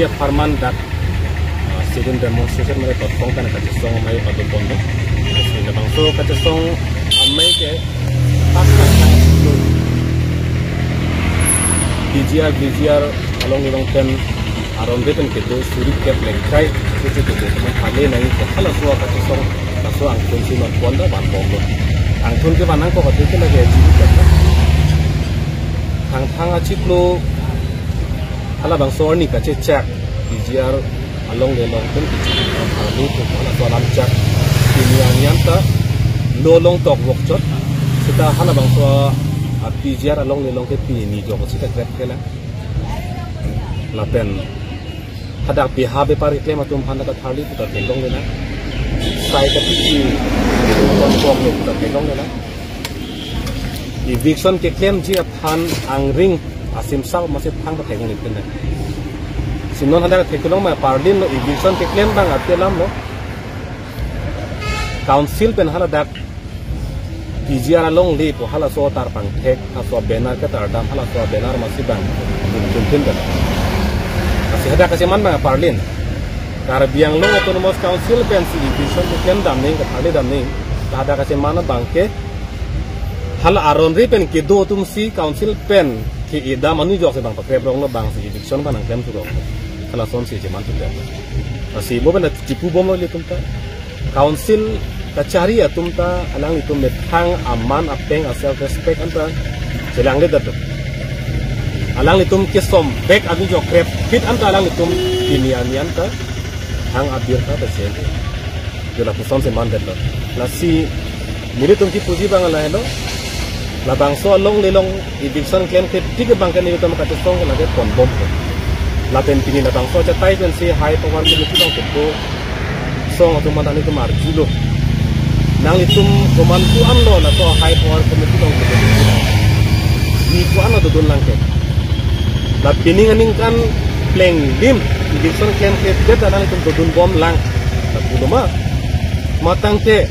ini farman dak student demonstration mere potong kan Kachesong mai pada bondo sehingga bangso Kachesong amai ke pakar PGR VGR along dengan pen aron beten kedo suri kep lengkai itu teman hale nai kalau suah Kachesong kaso angtong si non bondo ban bondo angtong ke manang ko kate lagi jadi kan hang aciklo ala bangso ni Kachecak PGR along the long term alami to ala to alam jak kinian ta lolong tok workshop kita hala bangso PGR along the long ke pini jo ko sita grab kela la pen hadak biha be pari klema tum phanda ka thali puta tengong lena sai ka ti kon kok lo puta tengong lena eviction ke claim ji phan angring asim saw masih phang ka tengong ni pen sinon ada tekulong ma parlin no eviction ke claim bang atelam no council pen hala dak PGR along le po hala so tar pang thek so banner ka tar dam hala so banner masih bang tuntin da masih ada keseman bang parlin kar biang long autonomous council pen si eviction ke claim dam ning ka thale dam ning ada keseman bang ke hala aron ri pen ke do tum si council pen ki idam anu jok se bang pa krep rong no bang si eviction ban claim tu kalau son si jeman tu dah, masih bukan ada tipu bom lagi tumta, council kacari ya tumta, alang itu metang aman apeng asal respect anta, jelang le dah, alang itu kesom back aku jok krep, fit anta alang itu kinian ta, hang abir ta bersih, jelah puson se mandat lo, nasi, muli tumki puji bang lah lo, lah bangso long lelong eviction claim ke tiga bangkan itu tum Kachesong lagi pon bom. Laten pini na bangso cha tai pen si high power ke itu dong kedo song atau mantan itu marjulo nang itu koman tu amlo na to high power ke itu dong kedo ni ku ano dodon lang ke la pini nganing kan pleng lim eviction claim ke beta nang itu dodon bom lang ta ma matang te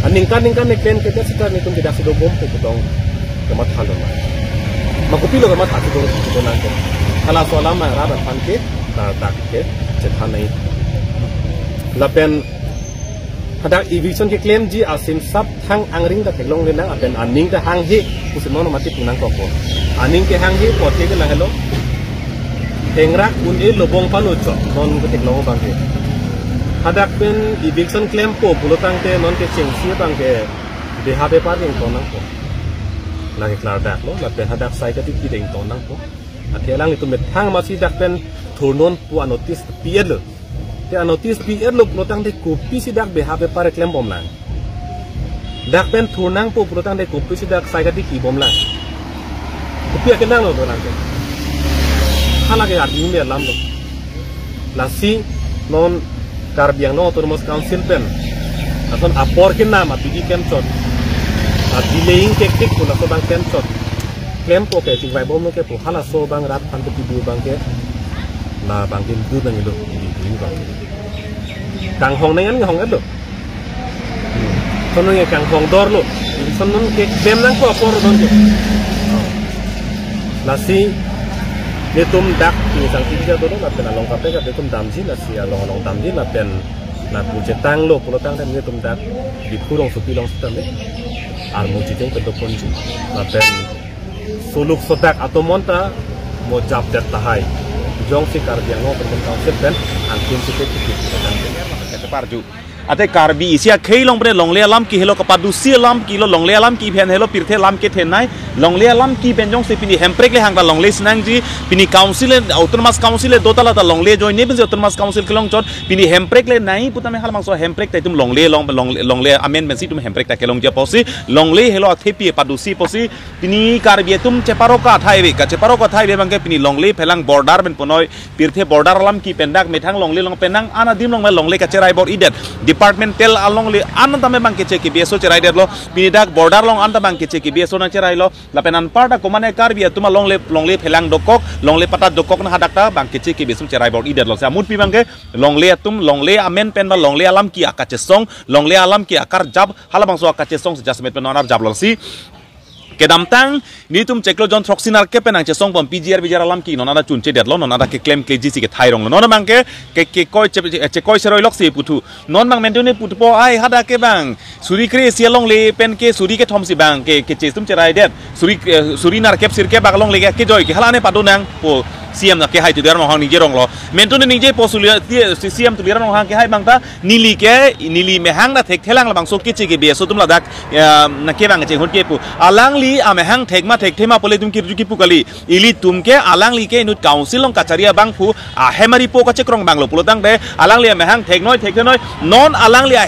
aning kan ne claim ke sita ni itu tidak sudah bom ke dong kemat halo ma makupilo kemat hatu dodon lang ke kalau soalan mana ada panke, tak ke, cetanai. Lapen ada eviction ke claim ji asim sab hang angring tak kelong lena, apen aning ke hang he, kusimano mati punang koko. Aning ke hang he, pote ke lah hello. Tengrak unil lobong panuco, non ke kelong bangke. Ada pen eviction claim po, bulutang ke non ke cengsi bangke, dehabe pareng tonang po. Lagi kelar dak lo, lapen ada saya ke tiki deng tonang po. Atialang itu metang masih dak pen turun puan notis pier lo, dia notis pier lo pelotang de kopi si dak BHP pare klaim bom lang, dak pen turnang po pelotang de kopi si dak saya kati ki bom lang, kopi akan nang lo tu lang, hala ke arti ini alam lo, lasi non karbiang non autonomous council pen, ason apor ke nama PG kemcot, delaying teknik pun aso bang kemcot. Klempo ke tinggal bom ke po hala so bang rat pantu tidur bang ke na bang tim du nang itu ini bang kang hong nengan hong itu sono kang hong dor lo sono ke dem nang ko apor don ke lasi detum dak ni sang tiga do la pen along kape ka detum damji lasi along damji la pen na puje tang lo pulo tang dan detum dak di kurong supi long stambe armu jiteng ke doponji la pen suluk sodak atau monta mau jab dat tahai jong si karbiang no pertentang dan angkin si kecil parju ate karbi isia khei long bre long le alam ki helo kapadu si alam ki lo long le alam ki phen helo pirthe lam ke thenai long le alam ki pen jong se pini hemprek le hangba long le snang ji pini council autonomous council le dotala ta long le join ne bin autonomous council kelong chot pini hemprek le nai puta me hal mangso hemprek tai tum long le amen ben si tum hemprek ta kelong ja posi long le helo thepi padu si posi pini karbi tum cheparo ka thai be bangke pini long le phelang border ben ponoi pirthe border alam ki pendak methang long le long penang ana dim long le ka cherai bor idet departmental along le ananta me bangke cheki beso cherai der lo pinidak border long anta bangke cheki beso na cherai lo lapenan parta komane karbi tuma long le phelang dokok long le pata dokok na hadakta bangke cheki beso cherai bor idet lo samut pi bangke long le amen pen ba long le alam ki Kachesong long le alam ki akar jab hala bangso Kachesong sejasmet pen onar jab lo si kedam tang ni tum ceklo jon throxinar ke penang che song pom PGR VGR alam ki nona da chun che det lo nona da ke claim ke ji si ke thai rong nona mang ke koi che koi seroi lok si putu non mang mentune putu po ai hada ke bang suri kre sia long le pen ke suri ke thom si bang ke che tum che rai det suri nar kep sir ke bag long le ke joy ke hala ne padu nang po siam na ke hai tu der hang ni je rong lo mentune ni je posulia siam tu der hang ke hai bang ta nili me hang na thek thelang la bang so ke che ke be so tum la dak na ke bang che hot ke pu alang li ame hang thek ma thek thema pole tum ki ruki pu kali ili tum ke alang li ke nut council long kacharia bang pu a hemari po ka che krong bang lo pulo tang de alang li ame hang thek noi non alang li a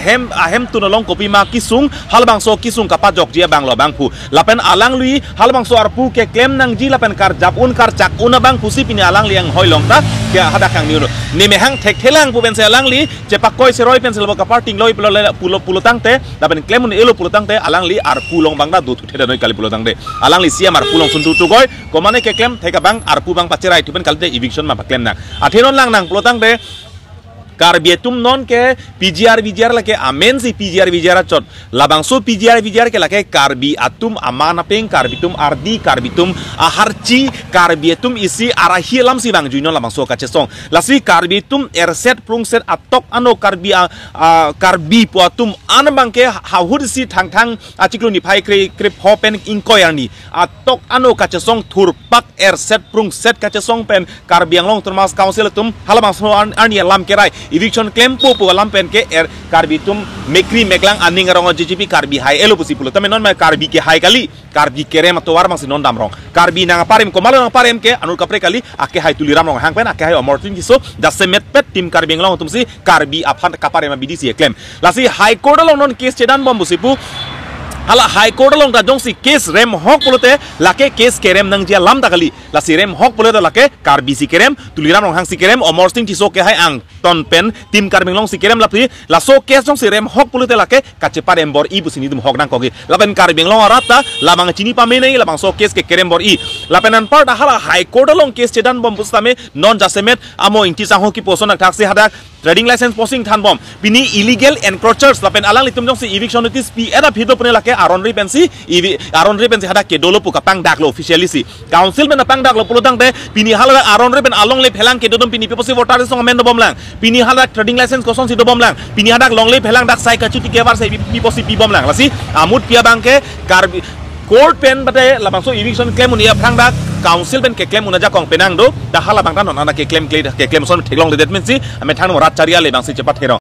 hem tu no long kopi ma kisung hal bang so kisung ka pa jok jia bang lo bang pu lapen alang li hal bang so ar pu ke claim nang ji lapen kar jap un kar chak un bang pu si pini alang li ang hoi long ta ke hada kang ni ni me hang thek thelang pu ben se alang li che pak koi se roi pen se lo ka parting loi pulo tang te lapen claim un elo pulo tang te alang li ar pulong bang da du thu the noi kali pulo tang de alang li siam ar pulong sun tu goi ko mane ke claim theka bang ar pu bang pacherai tu ben kal de eviction ma claim na athenon lang nang pulo tang de karbietum non ke PGR VGR la ke amen si PGR VGR chot labang so PGR VGR ke la ke karbi atum amana peng karbitum ardi karbitum aharchi karbietum isi arahi lam si bang juino labang so Kachesong lasi karbitum erset prung set atok ano karbi puatum anbang ke hahud si thang achiklu ni phai kre hopen inkoyani atok ano Kachesong thurpak erset prung set Kachesong pen karbiang long termas council tum halabang so arni lam kerai eviction klempo po alam pen ke karbitum mekri meklang aning rong GGP karbi hai elo pusi pulo tamen non ma karbi ke hai kali karbi kerem to war mangsi non dam rong karbi nang parem ko malo nang parem ke anur kapre kali ake hai tuliram rong hang pen ake hai omortin ki so da semet pet tim karbi nglong tum si karbi aphan kapare ma bidisi claim lasi high court long non case chedan bom busipu hala high court long da jong si case rem hok pulote lake case kerem nang jia lam dakali la si rem hok pulote lake karbi si kerem tuliram rong hang si kerem omor sting ti so ke hai ang ton pen tim karbing long si kerem lapi la so case jong si rem hok pulote lake kachepa rem bor i busini dum hok nang kogi la pen karbing long arata la mang chini pa me nei la bang so case ke kerem bor i la pen an part hala high court long case chedan bom bustame non jasemet amo inti sang ho ki poson thak si hada trading license posting than bom bini illegal encroachers lapen alang litum jong si eviction notice pi era phido pune lake aron pensi hada ke dolo pu kapang dak lo officially si council men apang dak lo pulutang te bini hala aron pen along le phelang ke dodom bini peposi voter song amend bom lang bini hala trading license kosong si do bom lang bini hada long le phelang dak sai ka chuti ke war sai peposi pi bom lang lasi amut pia bang ke karbi court pen bate labang so eviction claim unia phang dak council pen ke claim unaja kong penang do da hala bang tan non ana ke claim son thelong le that means si ame thang rat charia le bang si chepat herong